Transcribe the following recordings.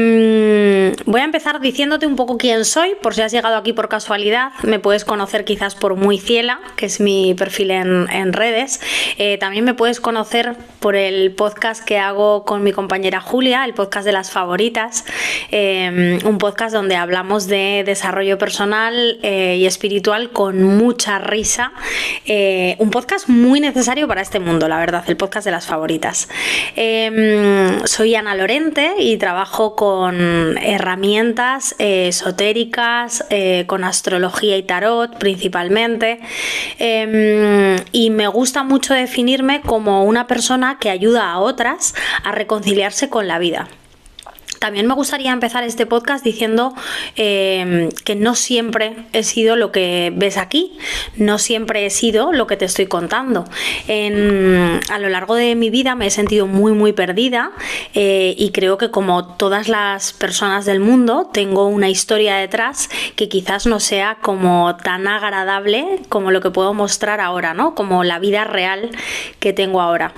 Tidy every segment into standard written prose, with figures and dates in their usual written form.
Voy a empezar diciéndote un poco quién soy, por si has llegado aquí por casualidad. Me puedes conocer quizás por Muy Ciela, que es mi perfil en redes. También me puedes conocer por el podcast que hago con mi compañera Julia, el podcast de las favoritas. Un podcast donde hablamos de desarrollo personal y espiritual con mucha risa. Un podcast muy necesario para este mundo, la verdad, el podcast de las favoritas. Soy Ana Lorente y trabajo con herramientas esotéricas, con astrología y tarot principalmente, y me gusta mucho definirme como una persona que ayuda a otras a reconciliarse con la vida. También me gustaría empezar este podcast diciendo que no siempre he sido lo que ves aquí, no siempre he sido lo que te estoy contando. A lo largo de mi vida me he sentido muy perdida, y creo que como todas las personas del mundo tengo una historia detrás que quizás no sea como tan agradable como lo que puedo mostrar ahora, ¿no? Como la vida real que tengo ahora.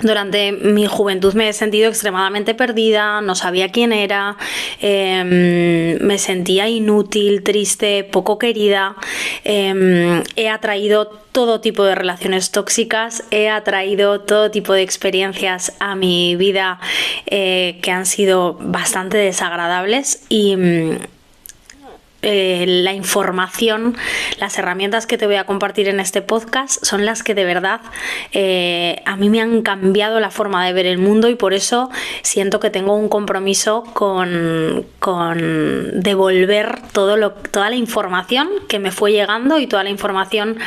Durante mi juventud me he sentido extremadamente perdida, no sabía quién era, me sentía inútil, triste, poco querida. He atraído todo tipo de relaciones tóxicas, he atraído todo tipo de experiencias a mi vida que han sido bastante desagradables, y la información, las herramientas que te voy a compartir en este podcast son las que de verdad a mí me han cambiado la forma de ver el mundo, y por eso siento que tengo un compromiso con devolver toda la información que me fue llegando y toda la información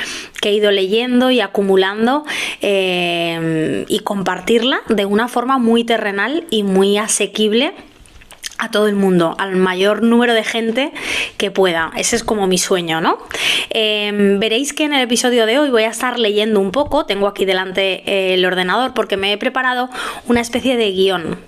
que he ido leyendo y acumulando, y compartirla de una forma muy terrenal y muy asequible a todo el mundo, al mayor número de gente que pueda. Ese es como mi sueño, ¿no? Veréis que en el episodio de hoy voy a estar leyendo un poco. Tengo aquí delante el ordenador porque me he preparado una especie de guión.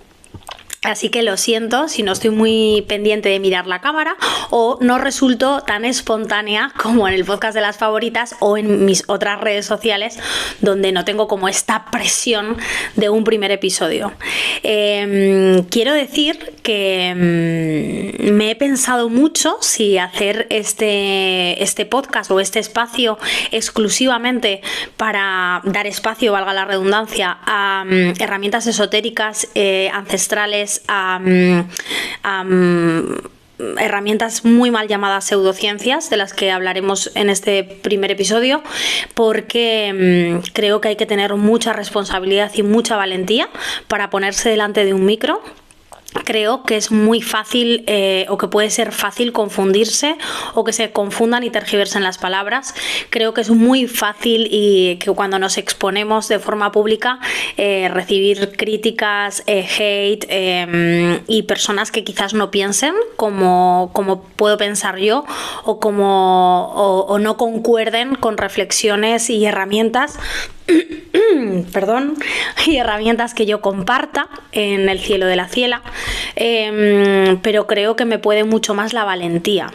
Así que lo siento si no estoy muy pendiente de mirar la cámara o no resulto tan espontánea como en el podcast de las favoritas o en mis otras redes sociales, donde no tengo como esta presión de un primer episodio. Quiero decir que me he pensado mucho si hacer este podcast o este espacio exclusivamente para dar espacio, valga la redundancia, a herramientas esotéricas, ancestrales, a herramientas muy mal llamadas pseudociencias, de las que hablaremos en este primer episodio, porque creo que hay que tener mucha responsabilidad y mucha valentía para ponerse delante de un micro. Creo que es muy fácil o que puede ser fácil confundirse o que se confundan y tergiversen las palabras. Creo que es muy fácil y que cuando nos exponemos de forma pública recibir críticas, hate, y personas que quizás no piensen como puedo pensar yo, o no concuerden con reflexiones y herramientas y herramientas que yo comparta en el cielo de la ciela, pero creo que me puede mucho más la valentía.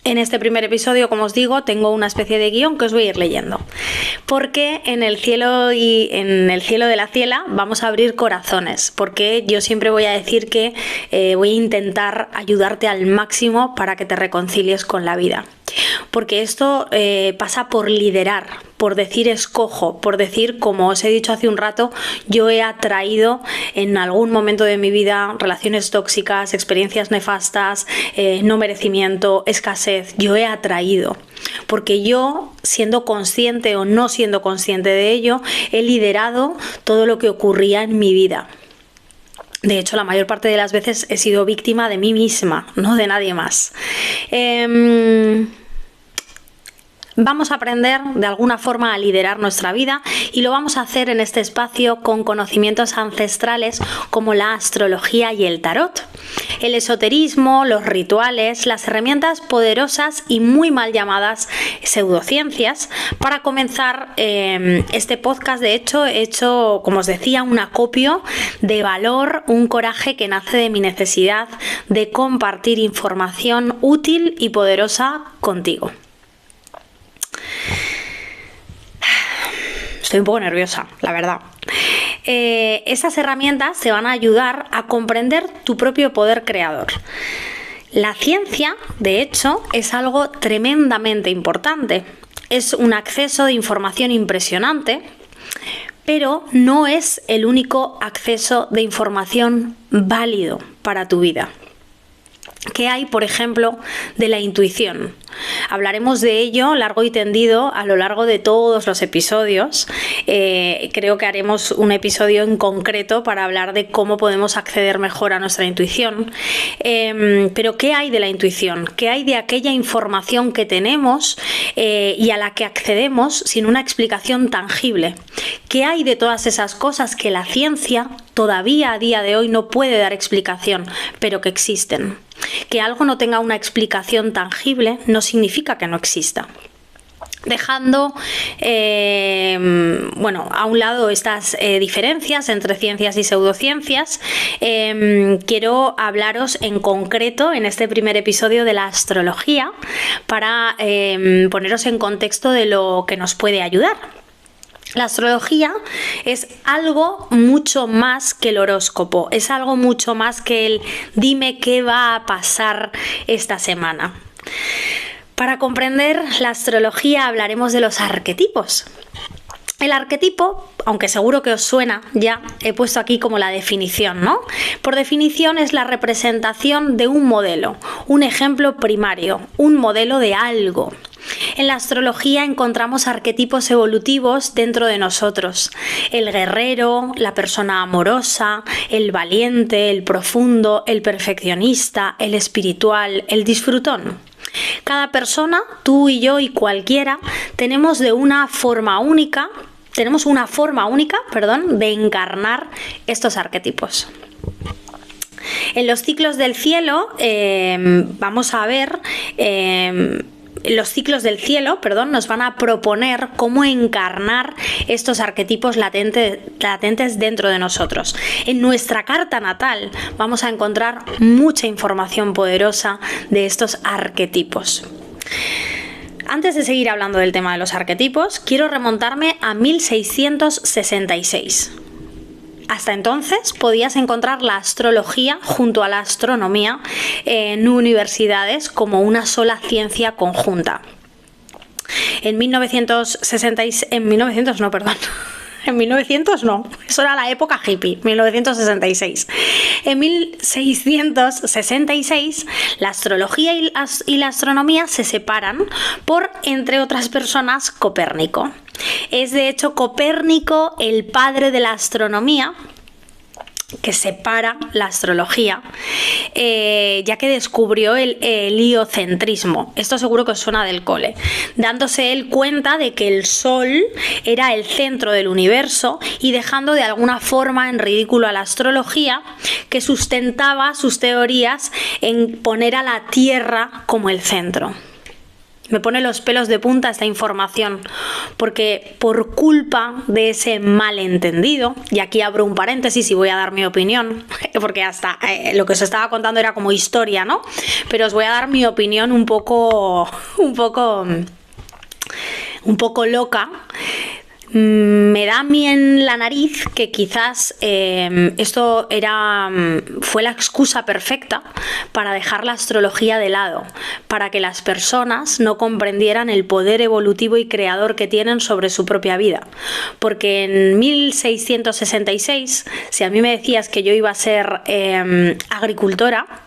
En este primer episodio, como os digo, tengo una especie de guión que os voy a ir leyendo, porque en el cielo de la ciela vamos a abrir corazones, porque yo siempre voy a decir que voy a intentar ayudarte al máximo para que te reconcilies con la vida. Porque esto pasa por liderar, por decir escojo, por decir, como os he dicho hace un rato, yo he atraído en algún momento de mi vida relaciones tóxicas, experiencias nefastas, no merecimiento, escasez. Yo he atraído, porque yo, siendo consciente o no siendo consciente de ello, he liderado todo lo que ocurría en mi vida. De hecho, la mayor parte de las veces he sido víctima de mí misma, no de nadie más. Vamos a aprender de alguna forma a liderar nuestra vida, y lo vamos a hacer en este espacio con conocimientos ancestrales como la astrología y el tarot, el esoterismo, los rituales, las herramientas poderosas y muy mal llamadas pseudociencias. Para comenzar este podcast, de hecho, he hecho, como os decía, un acopio de valor, un coraje que nace de mi necesidad de compartir información útil y poderosa contigo. Estoy un poco nerviosa, la verdad. Estas herramientas te van a ayudar a comprender tu propio poder creador. La ciencia, de hecho, es algo tremendamente importante. Es un acceso de información impresionante, pero no es el único acceso de información válido para tu vida. ¿Qué hay, por ejemplo, de la intuición? Hablaremos de ello largo y tendido a lo largo de todos los episodios. Creo que haremos un episodio en concreto para hablar de cómo podemos acceder mejor a nuestra intuición. Pero ¿qué hay de la intuición? ¿Qué hay de aquella información que tenemos y a la que accedemos sin una explicación tangible? ¿Qué hay de todas esas cosas que la ciencia todavía a día de hoy no puede dar explicación, pero que existen? Que algo no tenga una explicación tangible no significa que no exista. Dejando a un lado estas diferencias entre ciencias y pseudociencias, quiero hablaros en concreto en este primer episodio de la astrología para poneros en contexto de lo que nos puede ayudar. La astrología es algo mucho más que el horóscopo, es algo mucho más que el dime qué va a pasar esta semana. Para comprender la astrología hablaremos de los arquetipos. El arquetipo, aunque seguro que os suena ya, he puesto aquí como la definición, ¿no? Por definición es la representación de un modelo, un ejemplo primario, un modelo de algo. En la astrología encontramos arquetipos evolutivos dentro de nosotros. El guerrero, la persona amorosa, el valiente, el profundo, el perfeccionista, el espiritual, el disfrutón. Cada persona, tú y yo y cualquiera, tenemos una forma única de encarnar estos arquetipos. En los ciclos del cielo vamos a ver... Los ciclos del cielo, nos van a proponer cómo encarnar estos arquetipos latentes dentro de nosotros. En nuestra carta natal vamos a encontrar mucha información poderosa de estos arquetipos. Antes de seguir hablando del tema de los arquetipos, quiero remontarme a 1666. Hasta entonces podías encontrar la astrología junto a la astronomía en universidades como una sola ciencia conjunta. En 1900 no, eso era la época hippie, 1966. En 1666 la astrología y la astronomía se separan por, entre otras personas, Copérnico. Es de hecho Copérnico el padre de la astronomía, que separa la astrología, ya que descubrió el heliocentrismo. Esto seguro que os suena del cole, dándose él cuenta de que el Sol era el centro del universo y dejando de alguna forma en ridículo a la astrología, que sustentaba sus teorías en poner a la Tierra como el centro. Me pone los pelos de punta esta información, porque por culpa de ese malentendido, y aquí abro un paréntesis y voy a dar mi opinión, porque hasta lo que os estaba contando era como historia, ¿no? Pero os voy a dar mi opinión un poco loca. Me da a mí en la nariz que quizás esto fue la excusa perfecta para dejar la astrología de lado, para que las personas no comprendieran el poder evolutivo y creador que tienen sobre su propia vida. Porque en 1666, si a mí me decías que yo iba a ser agricultora,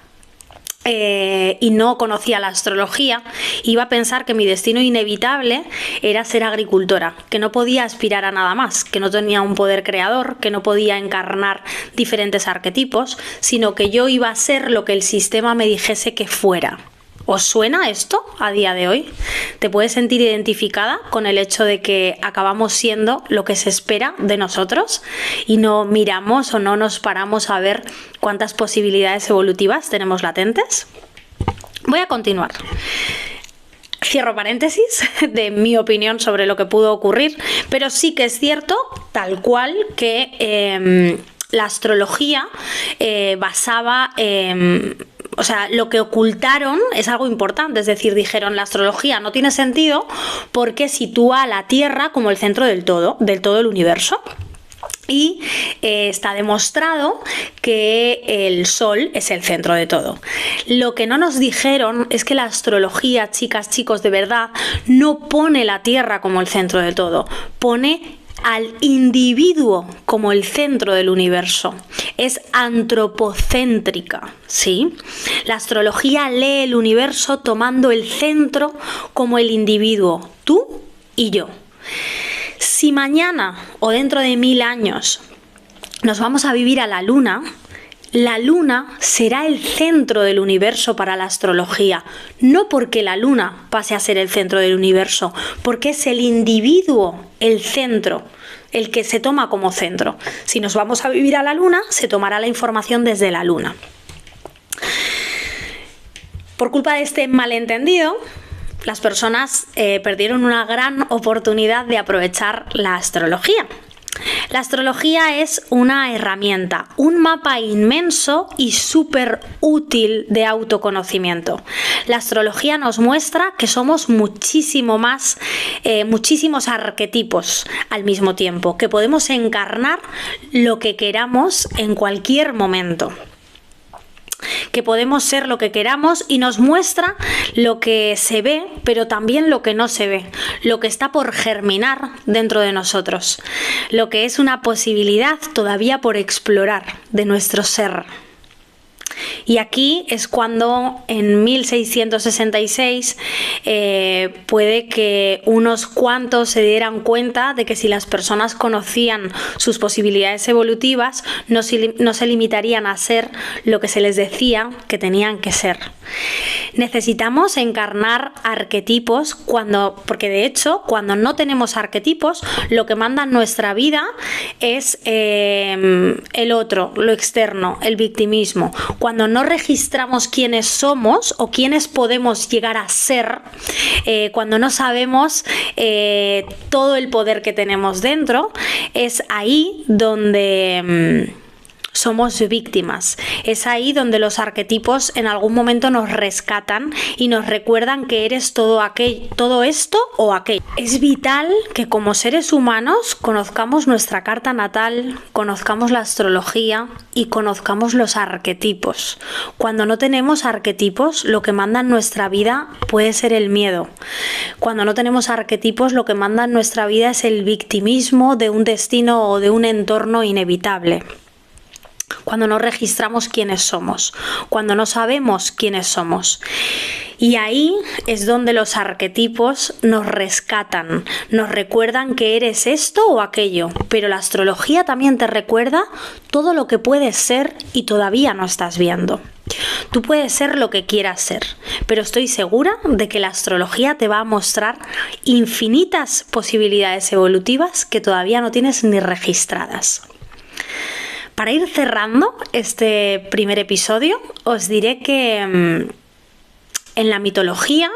y no conocía la astrología, iba a pensar que mi destino inevitable era ser agricultora, que no podía aspirar a nada más, que no tenía un poder creador, que no podía encarnar diferentes arquetipos, sino que yo iba a ser lo que el sistema me dijese que fuera. ¿Os suena esto a día de hoy? ¿Te puedes sentir identificada con el hecho de que acabamos siendo lo que se espera de nosotros y no miramos o no nos paramos a ver cuántas posibilidades evolutivas tenemos latentes? Voy a continuar. Cierro paréntesis de mi opinión sobre lo que pudo ocurrir, pero sí que es cierto, tal cual, que la astrología basaba... O sea, lo que ocultaron es algo importante, es decir, dijeron la astrología no tiene sentido porque sitúa a la Tierra como el centro del todo el universo. Y está demostrado que el Sol es el centro de todo. Lo que no nos dijeron es que la astrología, chicas, chicos, de verdad, no pone la Tierra como el centro de todo, pone al individuo como el centro del universo. Es antropocéntrica, ¿sí? La astrología lee el universo tomando el centro como el individuo, tú y yo. Si mañana o dentro de 1000 años nos vamos a vivir a la Luna será el centro del universo para la astrología, no porque la Luna pase a ser el centro del universo, porque es el individuo el centro, el que se toma como centro. Si nos vamos a vivir a la Luna, se tomará la información desde la Luna. Por culpa de este malentendido, las personas perdieron una gran oportunidad de aprovechar la astrología. La astrología es una herramienta, un mapa inmenso y súper útil de autoconocimiento. La astrología nos muestra que somos muchísimos arquetipos al mismo tiempo, que podemos encarnar lo que queramos en cualquier momento, que podemos ser lo que queramos, y nos muestra lo que se ve, pero también lo que no se ve, lo que está por germinar dentro de nosotros, lo que es una posibilidad todavía por explorar de nuestro ser. Y aquí es cuando en 1666 puede que unos cuantos se dieran cuenta de que si las personas conocían sus posibilidades evolutivas, no se limitarían a ser lo que se les decía que tenían que ser. Necesitamos encarnar arquetipos porque de hecho cuando no tenemos arquetipos, lo que manda en nuestra vida es el otro, lo externo, el victimismo. Cuando no registramos quiénes somos o quiénes podemos llegar a ser, cuando no sabemos todo el poder que tenemos dentro, es ahí donde somos víctimas. Es ahí donde los arquetipos en algún momento nos rescatan y nos recuerdan que eres todo esto o aquello. Es vital que como seres humanos conozcamos nuestra carta natal, conozcamos la astrología y conozcamos los arquetipos. Cuando no tenemos arquetipos, lo que manda en nuestra vida puede ser el miedo. Cuando no tenemos arquetipos, lo que manda en nuestra vida es el victimismo de un destino o de un entorno inevitable. Cuando no registramos quiénes somos, cuando no sabemos quiénes somos. Y ahí es donde los arquetipos nos rescatan, nos recuerdan que eres esto o aquello, pero la astrología también te recuerda todo lo que puedes ser y todavía no estás viendo. Tú puedes ser lo que quieras ser, pero estoy segura de que la astrología te va a mostrar infinitas posibilidades evolutivas que todavía no tienes ni registradas. Para ir cerrando este primer episodio, os diré que en la mitología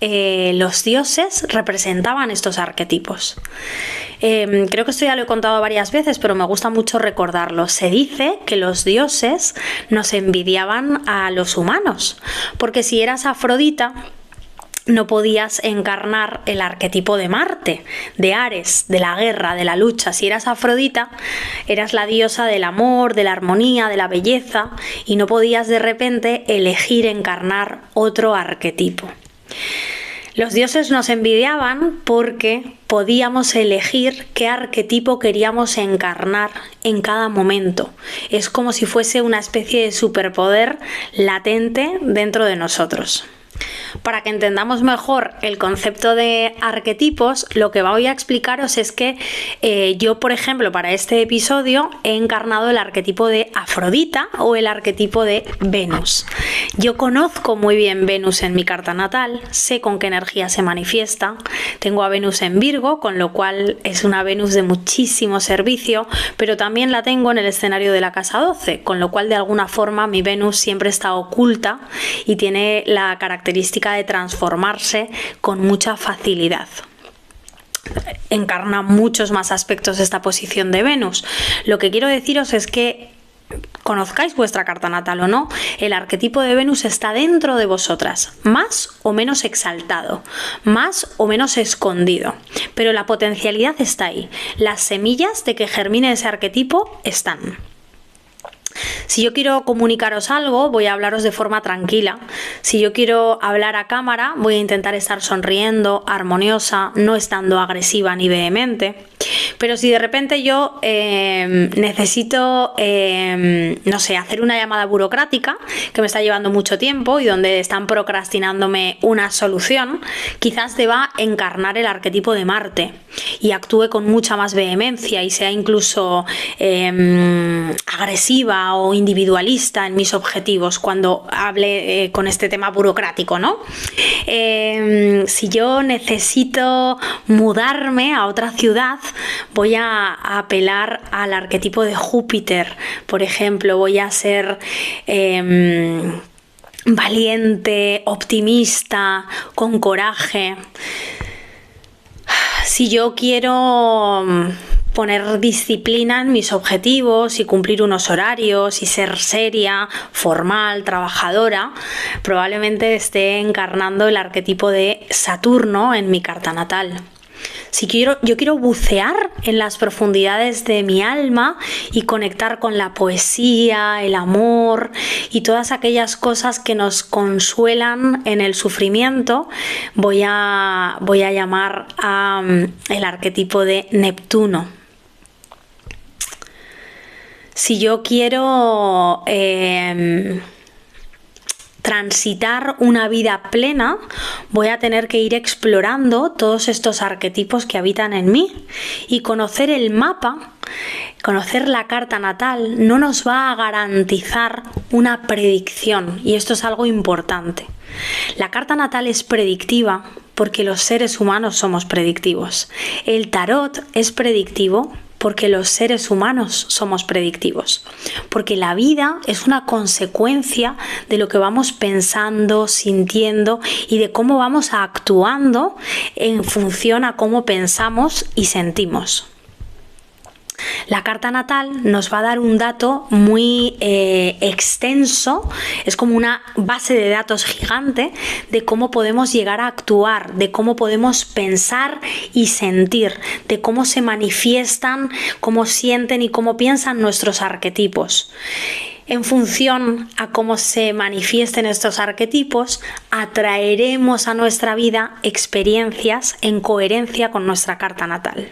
los dioses representaban estos arquetipos. Creo que esto ya lo he contado varias veces, pero me gusta mucho recordarlo. Se dice que los dioses nos envidiaban a los humanos, porque si eras Afrodita, no podías encarnar el arquetipo de Marte, de Ares, de la guerra, de la lucha. Si eras Afrodita, eras la diosa del amor, de la armonía, de la belleza, y no podías de repente elegir encarnar otro arquetipo. Los dioses nos envidiaban porque podíamos elegir qué arquetipo queríamos encarnar en cada momento. Es como si fuese una especie de superpoder latente dentro de nosotros. Para que entendamos mejor el concepto de arquetipos, lo que voy a explicaros es que yo, por ejemplo, para este episodio he encarnado el arquetipo de Afrodita o el arquetipo de Venus. Yo conozco muy bien Venus en mi carta natal, sé con qué energía se manifiesta. Tengo a Venus en Virgo, con lo cual es una Venus de muchísimo servicio, pero también la tengo en el escenario de la casa 12, con lo cual de alguna forma mi Venus siempre está oculta y tiene la característica de transformarse con mucha facilidad. Encarna muchos más aspectos de esta posición de Venus. Lo que quiero deciros es que conozcáis vuestra carta natal o no, el arquetipo de Venus está dentro de vosotras, más o menos exaltado, más o menos escondido, pero la potencialidad está ahí. Las semillas de que germine ese arquetipo están. Si yo quiero comunicaros algo, voy a hablaros de forma tranquila. Si yo quiero hablar a cámara, voy a intentar estar sonriendo, armoniosa, no estando agresiva ni vehemente. Pero si de repente yo necesito, no sé, hacer una llamada burocrática que me está llevando mucho tiempo y donde están procrastinándome una solución, quizás deba encarnar el arquetipo de Marte y actúe con mucha más vehemencia y sea incluso agresiva o individualista en mis objetivos cuando hable con este tema burocrático, ¿no? Si yo necesito mudarme a otra ciudad, voy a apelar al arquetipo de Júpiter, por ejemplo, voy a ser valiente, optimista, con coraje. Si yo quiero poner disciplina en mis objetivos y cumplir unos horarios y ser seria, formal, trabajadora, probablemente esté encarnando el arquetipo de Saturno en mi carta natal. Si yo quiero bucear en las profundidades de mi alma y conectar con la poesía, el amor y todas aquellas cosas que nos consuelan en el sufrimiento, voy a llamar el arquetipo de Neptuno. Si yo quiero transitar una vida plena, voy a tener que ir explorando todos estos arquetipos que habitan en mí, y conocer el mapa, conocer la carta natal no nos va a garantizar una predicción, y esto es algo importante. La carta natal es predictiva porque los seres humanos somos predictivos. El tarot es predictivo porque los seres humanos somos predictivos, porque la vida es una consecuencia de lo que vamos pensando, sintiendo y de cómo vamos actuando en función a cómo pensamos y sentimos. La carta natal nos va a dar un dato muy extenso, es como una base de datos gigante de cómo podemos llegar a actuar, de cómo podemos pensar y sentir, de cómo se manifiestan, cómo sienten y cómo piensan nuestros arquetipos. En función a cómo se manifiesten estos arquetipos, atraeremos a nuestra vida experiencias en coherencia con nuestra carta natal.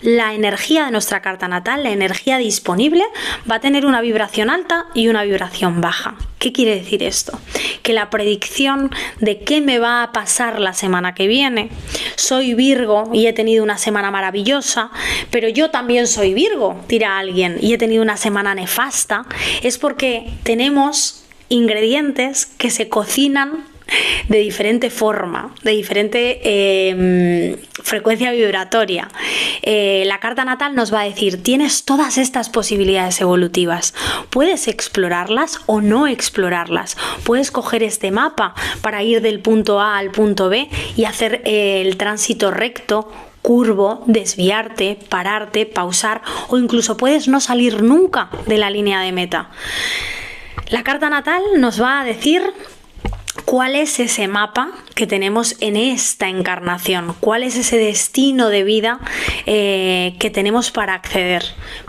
La energía de nuestra carta natal, la energía disponible, va a tener una vibración alta y una vibración baja. ¿Qué quiere decir esto? Que la predicción de qué me va a pasar la semana que viene, soy Virgo y he tenido una semana maravillosa, pero yo también soy Virgo, dirá alguien, y he tenido una semana nefasta, es porque tenemos ingredientes que se cocinan de diferente forma, de diferente frecuencia vibratoria. La carta natal nos va a decir: tienes todas estas posibilidades evolutivas, puedes explorarlas o no explorarlas, puedes coger este mapa para ir del punto A al punto B y hacer el tránsito recto, curvo, desviarte, pararte, pausar, o incluso puedes no salir nunca de la línea de meta. La carta natal nos va a decir ¿cuál es ese mapa que tenemos en esta encarnación? ¿Cuál es ese destino de vida que tenemos para acceder?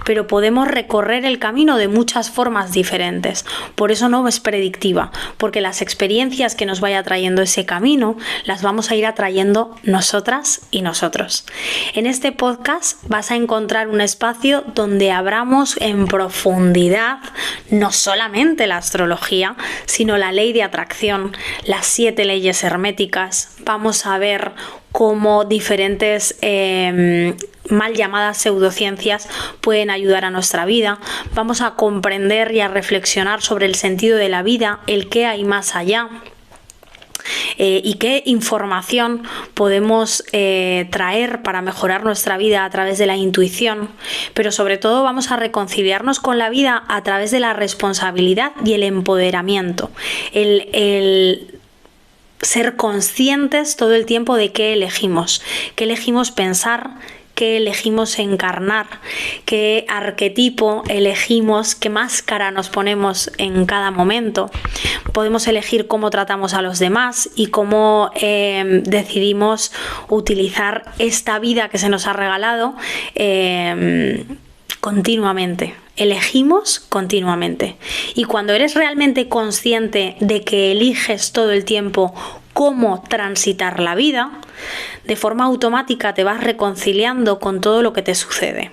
Pero podemos recorrer el camino de muchas formas diferentes. Por eso no es predictiva, porque las experiencias que nos vaya trayendo ese camino las vamos a ir atrayendo nosotras y nosotros. En este podcast vas a encontrar un espacio donde abramos en profundidad no solamente la astrología, sino la ley de atracción, las 7 leyes herméticas. Vamos a ver cómo diferentes mal llamadas pseudociencias pueden ayudar a nuestra vida. Vamos a comprender y a reflexionar sobre el sentido de la vida, el qué hay más allá. Y qué información podemos traer para mejorar nuestra vida a través de la intuición, pero sobre todo vamos a reconciliarnos con la vida a través de la responsabilidad y el empoderamiento, el ser conscientes todo el tiempo de qué elegimos pensar, qué elegimos encarnar, qué arquetipo elegimos, qué máscara nos ponemos en cada momento. Podemos elegir cómo tratamos a los demás y cómo decidimos utilizar esta vida que se nos ha regalado continuamente. Elegimos continuamente. Y cuando eres realmente consciente de que eliges todo el tiempo cómo transitar la vida, de forma automática te vas reconciliando con todo lo que te sucede.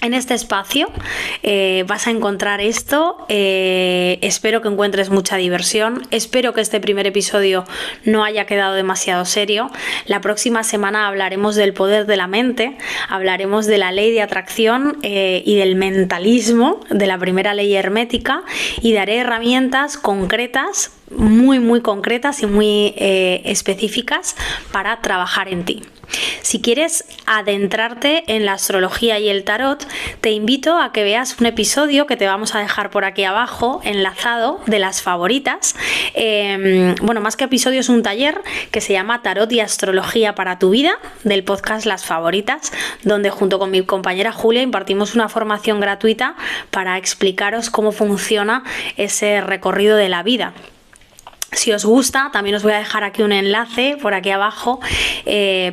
En este espacio vas a encontrar esto, espero que encuentres mucha diversión, espero que este primer episodio no haya quedado demasiado serio. La próxima semana hablaremos del poder de la mente, hablaremos de la ley de atracción y del mentalismo, de la primera ley hermética, y daré herramientas concretas, muy concretas y muy específicas para trabajar en ti. Si quieres adentrarte en la astrología y el tarot, te invito a que veas un episodio que te vamos a dejar por aquí abajo, enlazado, de las favoritas. Bueno, más que episodio, es un taller que se llama Tarot y Astrología para tu Vida, del podcast Las Favoritas, donde junto con mi compañera Julia impartimos una formación gratuita para explicaros cómo funciona ese recorrido de la vida. Si os gusta, también os voy a dejar aquí un enlace por aquí abajo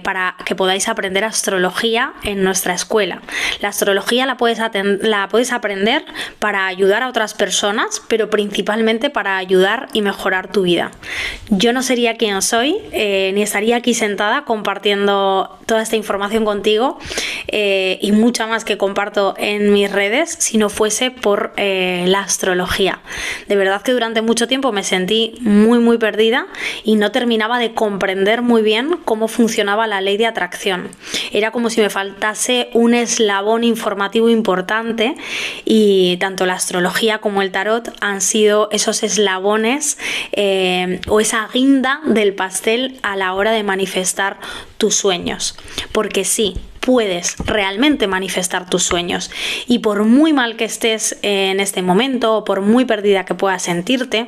para que podáis aprender astrología en nuestra escuela. La astrología la puedes aprender para ayudar a otras personas, pero principalmente para ayudar y mejorar tu vida. Yo no sería quien soy, ni estaría aquí sentada compartiendo toda esta información contigo y mucha más que comparto en mis redes si no fuese por la astrología. De verdad que durante mucho tiempo me sentí muy perdida y no terminaba de comprender muy bien cómo funcionaba la ley de atracción. Era como si me faltase un eslabón informativo importante, y tanto la astrología como el tarot han sido esos eslabones o esa guinda del pastel a la hora de manifestar tus sueños. Porque sí, puedes realmente manifestar tus sueños, y por muy mal que estés en este momento o por muy perdida que puedas sentirte,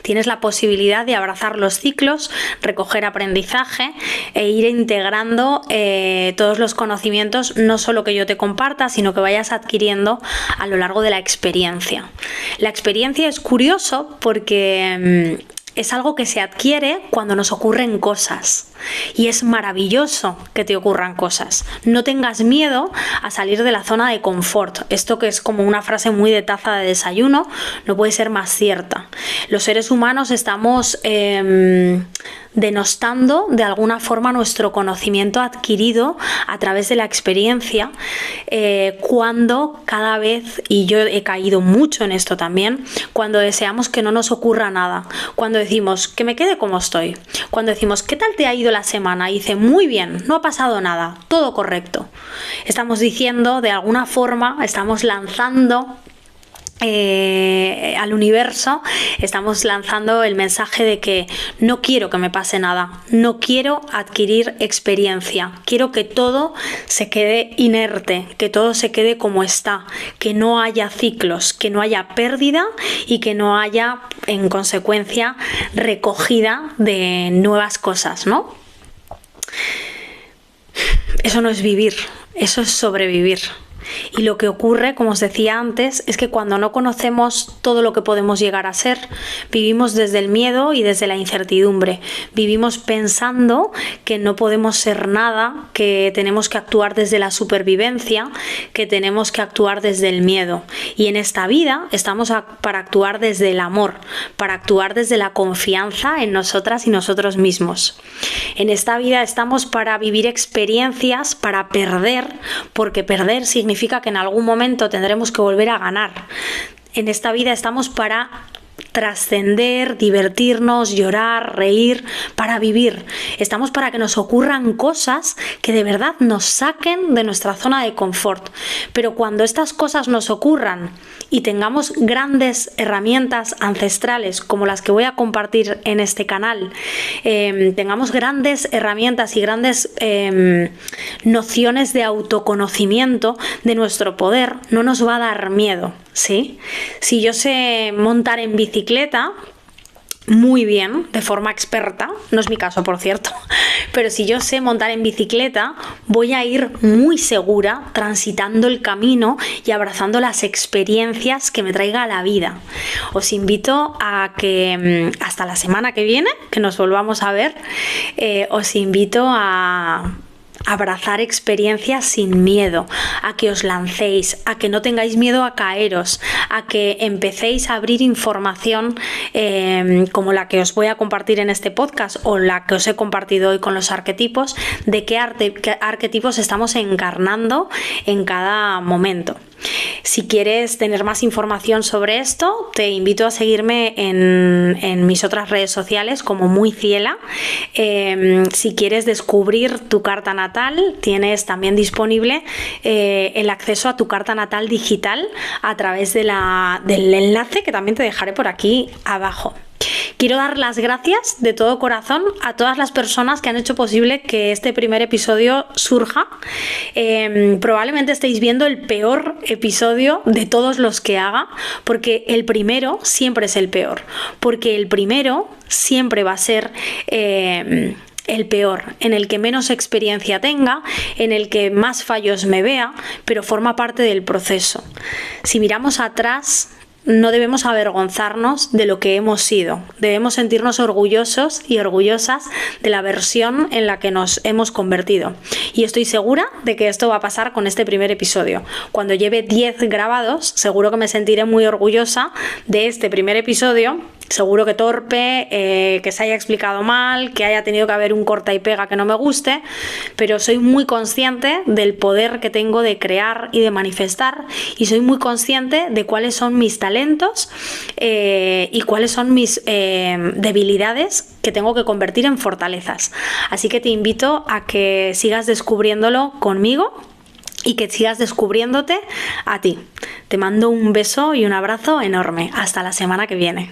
tienes la posibilidad de abrazar los ciclos, recoger aprendizaje e ir integrando todos los conocimientos, no solo que yo te comparta, sino que vayas adquiriendo a lo largo de la experiencia. La experiencia es curioso porque es algo que se adquiere cuando nos ocurren cosas. Y es maravilloso que te ocurran cosas. No tengas miedo a salir de la zona de confort. Esto, que es como una frase muy de taza de desayuno, no puede ser más cierta. Los seres humanos estamos denostando de alguna forma nuestro conocimiento adquirido a través de la experiencia, cuando cada vez, y yo he caído mucho en esto también, cuando deseamos que no nos ocurra nada, cuando decimos que me quede como estoy, cuando decimos ¿qué tal te ha ido la semana? Y dice muy bien, no ha pasado nada, todo correcto. Estamos diciendo, de alguna forma, estamos lanzando al universo, estamos lanzando el mensaje de que no quiero que me pase nada, no quiero adquirir experiencia, quiero que todo se quede inerte, que todo se quede como está, que no haya ciclos, que no haya pérdida y que no haya, en consecuencia, recogida de nuevas cosas, ¿no? Eso no es vivir, eso es sobrevivir. Y lo que ocurre, como os decía antes, es que cuando no conocemos todo lo que podemos llegar a ser, vivimos desde el miedo y desde la incertidumbre. Vivimos pensando que no podemos ser nada, que tenemos que actuar desde la supervivencia, que tenemos que actuar desde el miedo. Y en esta vida estamos para actuar desde el amor, para actuar desde la confianza en nosotras y nosotros mismos. En esta vida estamos para vivir experiencias, para perder, porque perder significa que en algún momento tendremos que volver a ganar. En esta vida estamos para trascender, divertirnos, llorar, reír, para vivir. Estamos para que nos ocurran cosas que de verdad nos saquen de nuestra zona de confort. Pero cuando estas cosas nos ocurran y tengamos grandes herramientas ancestrales como las que voy a compartir en este canal, tengamos grandes herramientas y grandes nociones de autoconocimiento de nuestro poder, no nos va a dar miedo, ¿sí? Si yo sé montar en bicicleta, muy bien, de forma experta, no es mi caso por cierto, pero si yo sé montar en bicicleta, voy a ir muy segura transitando el camino y abrazando las experiencias que me traiga la vida. Os invito a que hasta la semana que viene, que nos volvamos a ver, os invito a abrazar experiencias sin miedo, a que os lancéis, a que no tengáis miedo a caeros, a que empecéis a abrir información como la que os voy a compartir en este podcast o la que os he compartido hoy con los arquetipos, de qué arquetipos estamos encarnando en cada momento. Si quieres tener más información sobre esto, te invito a seguirme en mis otras redes sociales como Muy Ciela. Si quieres descubrir tu carta natal, tienes también disponible el acceso a tu carta natal digital a través del enlace que también te dejaré por aquí abajo. Quiero dar las gracias de todo corazón a todas las personas que han hecho posible que este primer episodio surja. Probablemente estéis viendo el peor episodio de todos los que haga, porque el primero siempre es el peor, porque el primero siempre va a ser el peor, en el que menos experiencia tenga, en el que más fallos me vea, pero forma parte del proceso. Si miramos atrás, no debemos avergonzarnos de lo que hemos sido. Debemos sentirnos orgullosos y orgullosas de la versión en la que nos hemos convertido. Y estoy segura de que esto va a pasar con este primer episodio. Cuando lleve 10 grabados, seguro que me sentiré muy orgullosa de este primer episodio. Seguro que torpe, que se haya explicado mal, que haya tenido que haber un corta y pega que no me guste, pero soy muy consciente del poder que tengo de crear y de manifestar, y soy muy consciente de cuáles son mis talentos y cuáles son mis debilidades que tengo que convertir en fortalezas. Así que te invito a que sigas descubriéndolo conmigo y que sigas descubriéndote a ti. Te mando un beso y un abrazo enorme. Hasta la semana que viene.